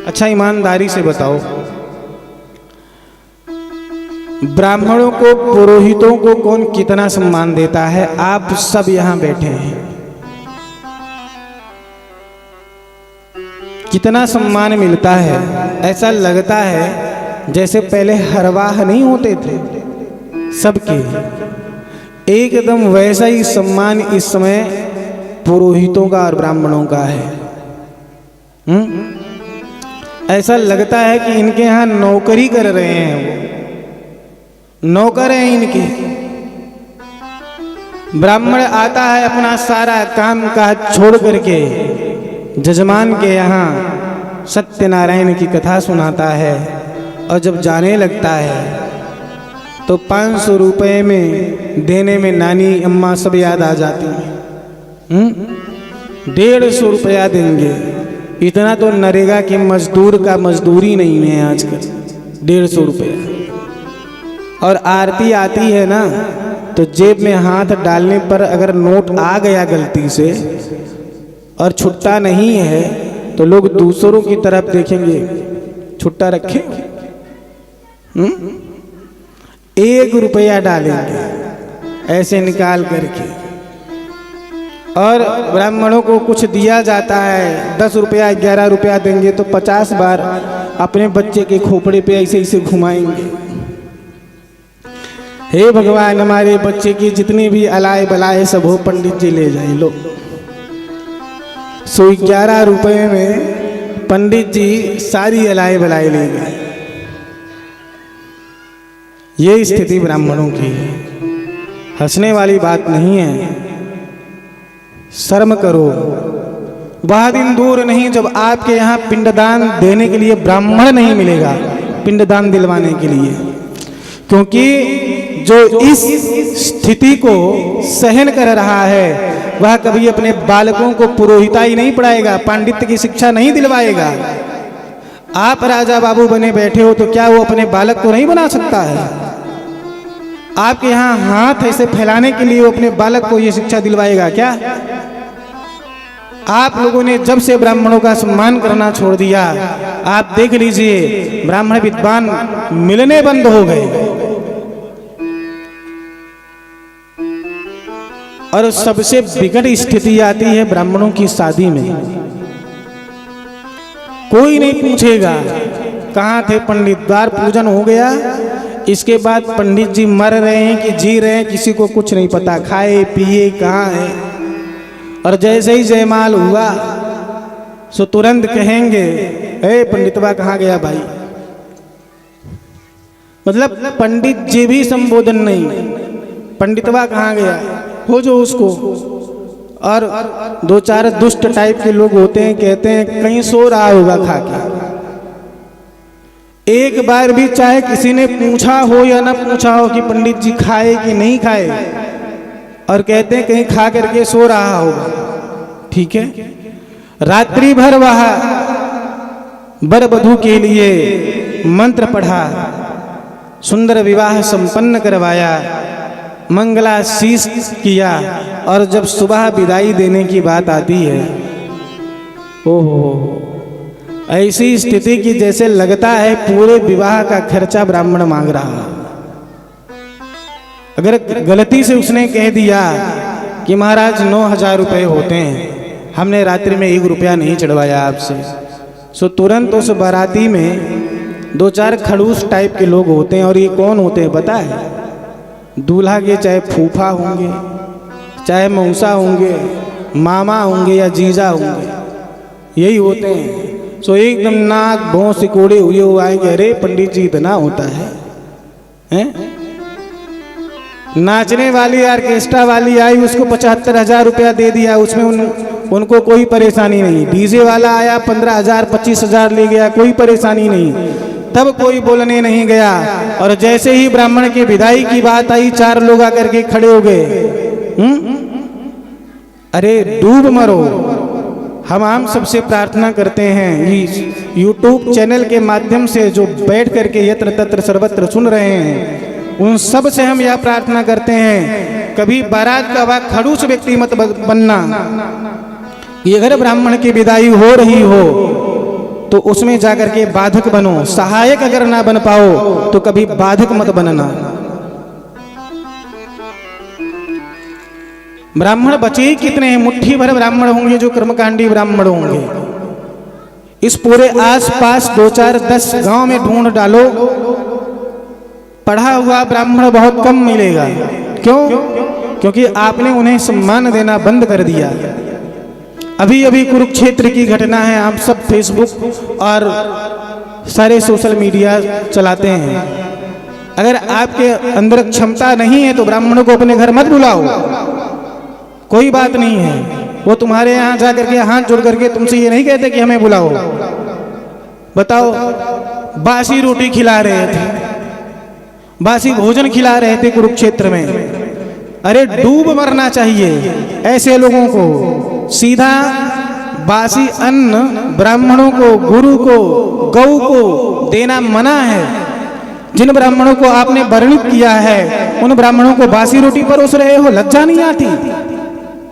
अच्छा ईमानदारी से बताओ, ब्राह्मणों को, पुरोहितों को कौन कितना सम्मान देता है? आप सब यहां बैठे हैं, कितना सम्मान मिलता है? ऐसा लगता है जैसे पहले हरवाह नहीं होते थे सबके, एकदम वैसा ही सम्मान इस समय पुरोहितों का और ब्राह्मणों का है। ऐसा लगता है कि इनके यहाँ नौकरी कर रहे हैं, वो नौकर हैं इनके। ब्राह्मण आता है अपना सारा काम काज छोड़ करके जजमान के यहाँ सत्यनारायण की कथा सुनाता है, और जब जाने लगता है तो 500 रुपये में देने में नानी अम्मा सब याद आ जाती हैं। 150 रुपया देंगे, इतना तो नरेगा के मजदूर का मजदूरी नहीं है आजकल, 150 रुपया। और आरती आती है ना, तो जेब में हाथ डालने पर अगर नोट आ गया गलती से और छुट्टा नहीं है तो लोग दूसरों की तरफ देखेंगे, छुट्टा रखे, 1 रुपया डालेंगे ऐसे निकाल करके। और ब्राह्मणों को कुछ दिया जाता है, 10 रुपया 11 रुपया देंगे तो 50 बार अपने बच्चे के खोपड़े पे ऐसे ऐसे घुमाएंगे। हे भगवान, हमारे बच्चे की जितनी भी अलाय बलाए सब हो पंडित जी ले जाए। लो 111 रुपये में पंडित जी सारी अलाय बलाए ले गए। ये स्थिति ब्राह्मणों की है, हंसने वाली बात नहीं है। शर्म करो, वह दिन दूर नहीं जब आपके यहाँ पिंडदान देने के लिए ब्राह्मण नहीं मिलेगा, पिंडदान दिलवाने के लिए। क्योंकि जो इस स्थिति को सहन कर रहा है वह कभी अपने बालकों को पुरोहिताई नहीं पढ़ाएगा, पांडित्य की शिक्षा नहीं दिलवाएगा। आप राजा बाबू बने बैठे हो तो क्या वो अपने बालक को नहीं बना सकता है? आपके यहाँ हाथ ऐसे फैलाने के लिए वो अपने बालक को ये शिक्षा दिलवाएगा क्या? आप लोगों ने जब से ब्राह्मणों का सम्मान करना छोड़ दिया, आप देख लीजिए ब्राह्मण विद्वान मिलने बंद हो गए। और सबसे बिगड़ स्थिति आती है ब्राह्मणों की शादी में। कोई नहीं पूछेगा कहाँ थे पंडित, द्वार पूजन हो गया, इसके बाद पंडित जी मर रहे हैं कि जी रहे हैं किसी को कुछ नहीं पता, खाए पिए कहाँ है। और जैसे ही जयमाल हुआ सो तुरंत कहेंगे ए पंडितवा कहाँ गया भाई। मतलब पंडित जी भी संबोधन नहीं, पंडितवा कहाँ गया हो जो उसको। और 2-4 दुष्ट टाइप के लोग होते हैं, कहते हैं कहीं सो रहा होगा खा के। एक बार भी चाहे किसी ने पूछा हो या ना पूछा हो कि पंडित जी खाए कि नहीं खाए, और कहते हैं कहीं खा करके सो रहा होगा। ठीक है, रात्रि भर वह वर वधू के लिए मंत्र पढ़ा, सुंदर विवाह संपन्न करवाया, मंगलाशीष किया, और जब सुबह विदाई देने की बात आती है, ओहो, ऐसी स्थिति की जैसे लगता है पूरे विवाह का खर्चा ब्राह्मण मांग रहा। अगर गलती से उसने कह दिया कि महाराज 9,000 रुपये होते हैं, हमने रात्रि में 1 रुपया नहीं चढ़वाया आपसे, सो तुरंत उस बाराती में 2-4 खड़ूस टाइप के लोग होते हैं। और ये कौन होते हैं पता है? दूल्हा के चाहे फूफा होंगे, चाहे मौसा होंगे, मामा होंगे या जीजा होंगे, यही होते हैं। सो एकदम नाक भौं सिकोड़े हुए हुए आएंगे, अरे पंडित जी इतना होता है, हैं? नाचने वाली ऑर्केस्ट्रा वाली आई, उसको 75,000 रुपया दे दिया, उसमें उनको कोई परेशानी नहीं। डीजे वाला आया 15,000 25,000 ले गया, कोई परेशानी नहीं, तब कोई बोलने नहीं गया। और जैसे ही ब्राह्मण की विदाई की बात आई, 4 लोग आकर के खड़े हो गए, अरे डूब मरो। हम सबसे प्रार्थना करते हैं, यूट्यूब चैनल के माध्यम से जो बैठ करके यत्र तत्र सर्वत्र सुन रहे हैं, उन सब से हम यह प्रार्थना करते हैं, कभी बारात का वह खड़ूस व्यक्ति मत बनना। कि अगर ब्राह्मण की विदाई हो रही हो तो उसमें जाकर के बाधक बनो। सहायक अगर ना बन पाओ तो कभी बाधक मत बनना। ब्राह्मण बचे ही कितने हैं? मुट्ठी भर ब्राह्मण होंगे जो कर्मकांडी ब्राह्मण होंगे। इस पूरे आसपास 2 4 10 गांव में ढूंढ डालो, पढ़ा हुआ ब्राह्मण बहुत कम मिलेगा। क्यों? क्योंकि आपने उन्हें सम्मान देना बंद कर दिया। अभी अभी कुरुक्षेत्र की घटना है, आप सब फेसबुक और सारे सोशल मीडिया चलाते हैं। अगर आपके अंदर क्षमता नहीं है तो ब्राह्मणों को अपने घर मत बुलाओ, कोई बात नहीं है। वो तुम्हारे यहाँ जाकर के हाथ जोड़ करके तुमसे ये नहीं कहते कि हमें बुलाओ। बताओ, बासी रोटी खिला रहे थे, बासी भोजन खिला रहे थे कुरुक्षेत्र में। अरे डूब मरना चाहिए ऐसे लोगों को। सीधा बासी अन्न ब्राह्मणों को, गुरु को, गौ को देना मना है। जिन ब्राह्मणों को आपने वर्णित किया है उन ब्राह्मणों को बासी रोटी परोस रहे हो, लज्जा नहीं आती?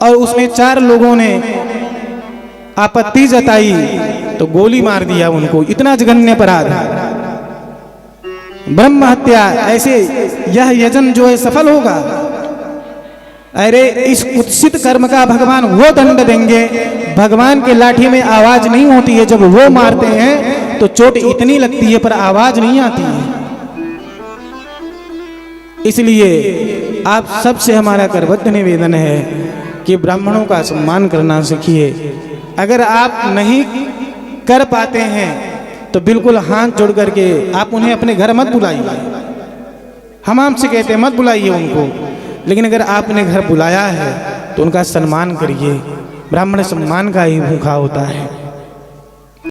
और उसमें 4 लोगों ने आपत्ति जताई तो गोली मार दिया उनको। इतना जघन्य अपराध, ब्रह्म हत्या। ऐसे यह यजन जो है सफल होगा? अरे इस कुत्सित कर्म का भगवान वो दंड देंगे। भगवान के लाठी में आवाज नहीं होती है, जब वो मारते हैं तो चोट इतनी लगती है पर आवाज नहीं आती है। इसलिए आप सबसे हमारा करबद्ध निवेदन है कि ब्राह्मणों का सम्मान करना सीखिए। अगर आप नहीं कर पाते हैं तो बिल्कुल हाथ जोड़ करके आप उन्हें अपने घर मत बुलाइए। हम आपसे कहते हैं मत बुलाइए उनको, लेकिन अगर आपने घर बुलाया है तो उनका सम्मान करिए। ब्राह्मण सम्मान का ही भूखा होता है।